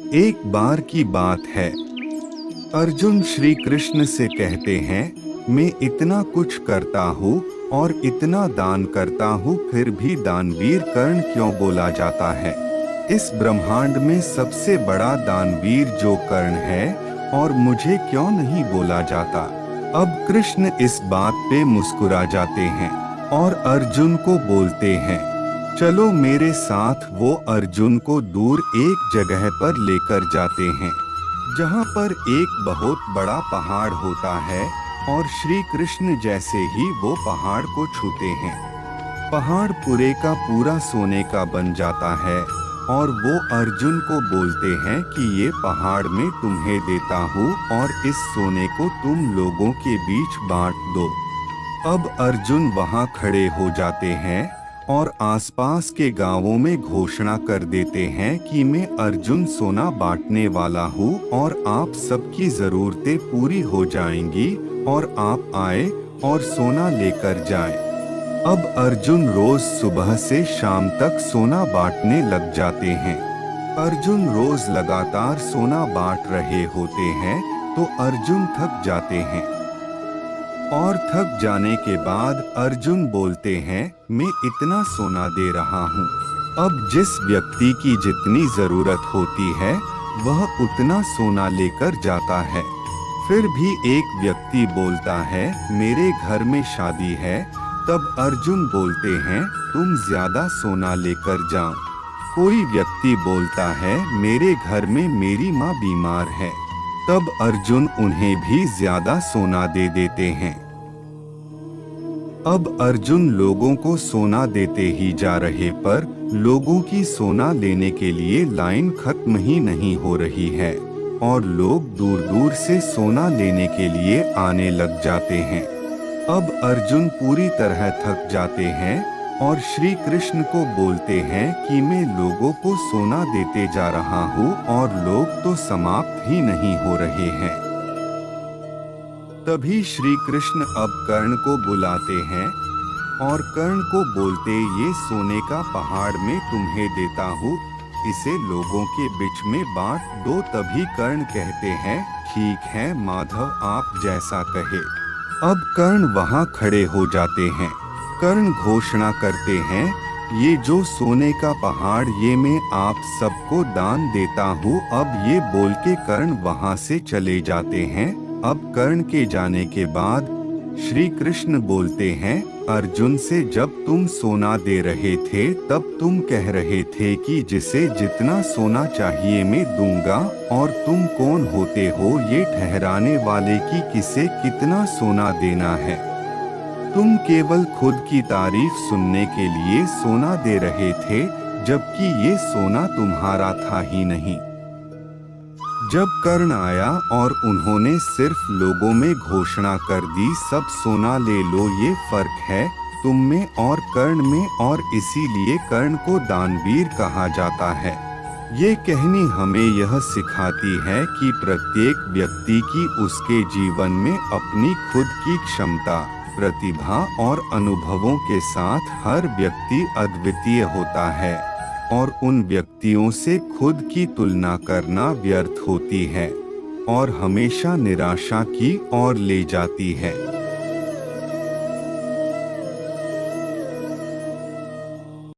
एक बार की बात है, अर्जुन श्री कृष्ण से कहते हैं, मैं इतना कुछ करता हूँ और इतना दान करता हूँ, फिर भी दानवीर कर्ण क्यों बोला जाता है? इस ब्रह्मांड में सबसे बड़ा दानवीर जो कर्ण है, और मुझे क्यों नहीं बोला जाता? अब कृष्ण इस बात पे मुस्कुरा जाते हैं और अर्जुन को बोलते हैं, चलो मेरे साथ। वो अर्जुन को दूर एक जगह पर लेकर जाते हैं, जहाँ पर एक बहुत बड़ा पहाड़ होता है, और श्री कृष्ण जैसे ही वो पहाड़ को छूते हैं, पहाड़ पूरे का पूरा सोने का बन जाता है, और वो अर्जुन को बोलते हैं कि ये पहाड़ मैं तुम्हें देता हूँ और इस सोने को तुम लोगों के बीच बांट दो। अब अर्जुन वहाँ खड़े हो जाते हैं और आसपास के गांवों में घोषणा कर देते हैं कि मैं अर्जुन सोना बांटने वाला हूँ और आप सबकी जरूरतें पूरी हो जाएंगी और आप आए और सोना लेकर जाएं। अब अर्जुन रोज सुबह से शाम तक सोना बांटने लग जाते हैं। अर्जुन रोज लगातार सोना बांट रहे होते हैं, तो अर्जुन थक जाते हैं, और थक जाने के बाद अर्जुन बोलते हैं, मैं इतना सोना दे रहा हूँ, अब जिस व्यक्ति की जितनी जरूरत होती है वह उतना सोना लेकर जाता है। फिर भी एक व्यक्ति बोलता है, मेरे घर में शादी है। तब अर्जुन बोलते हैं, तुम ज्यादा सोना लेकर जाओ। कोई व्यक्ति बोलता है, मेरे घर में मेरी माँ बीमार है। तब अर्जुन उन्हें भी ज्यादा सोना दे देते हैं। अब अर्जुन लोगों को सोना देते ही जा रहे पर लोगों की सोना लेने के लिए लाइन खत्म ही नहीं हो रही है, और लोग दूर दूर से सोना लेने के लिए आने लग जाते हैं। अब अर्जुन पूरी तरह थक जाते हैं और श्री कृष्ण को बोलते हैं कि मैं लोगों को सोना देते जा रहा हूँ और लोग तो समाप्त ही नहीं हो रहे हैं। तभी श्री कृष्ण अब कर्ण को बुलाते हैं और कर्ण को बोलते, ये सोने का पहाड़ मैं तुम्हें देता हूँ, इसे लोगों के बीच में बांट दो। तभी कर्ण कहते हैं, ठीक है माधव, आप जैसा कहे। अब कर्ण वहाँ खड़े हो जाते हैं। कर्ण घोषणा करते हैं, ये जो सोने का पहाड़ ये मैं आप सबको दान देता हूँ। अब ये बोल के कर्ण वहाँ से चले जाते हैं। अब कर्ण के जाने के बाद श्री कृष्ण बोलते हैं, अर्जुन से जब तुम सोना दे रहे थे तब तुम कह रहे थे कि जिसे जितना सोना चाहिए मैं दूंगा, और तुम कौन होते हो ये ठहराने वाले कि किसे कितना सोना देना है? तुम केवल खुद की तारीफ सुनने के लिए सोना दे रहे थे, जबकि ये सोना तुम्हारा था ही नहीं। जब कर्ण आया और उन्होंने सिर्फ लोगों में घोषणा कर दी, सब सोना ले लो, ये फर्क है तुम में और कर्ण में, और इसीलिए कर्ण को दानवीर कहा जाता है। ये कहानी हमें यह सिखाती है कि प्रत्येक व्यक्ति की उसके जीवन में अपनी खुद की क्षमता, प्रतिभा और अनुभवों के साथ हर व्यक्ति अद्वितीय होता है, और उन व्यक्तियों से खुद की तुलना करना व्यर्थ होती है और हमेशा निराशा की ओर ले जाती है।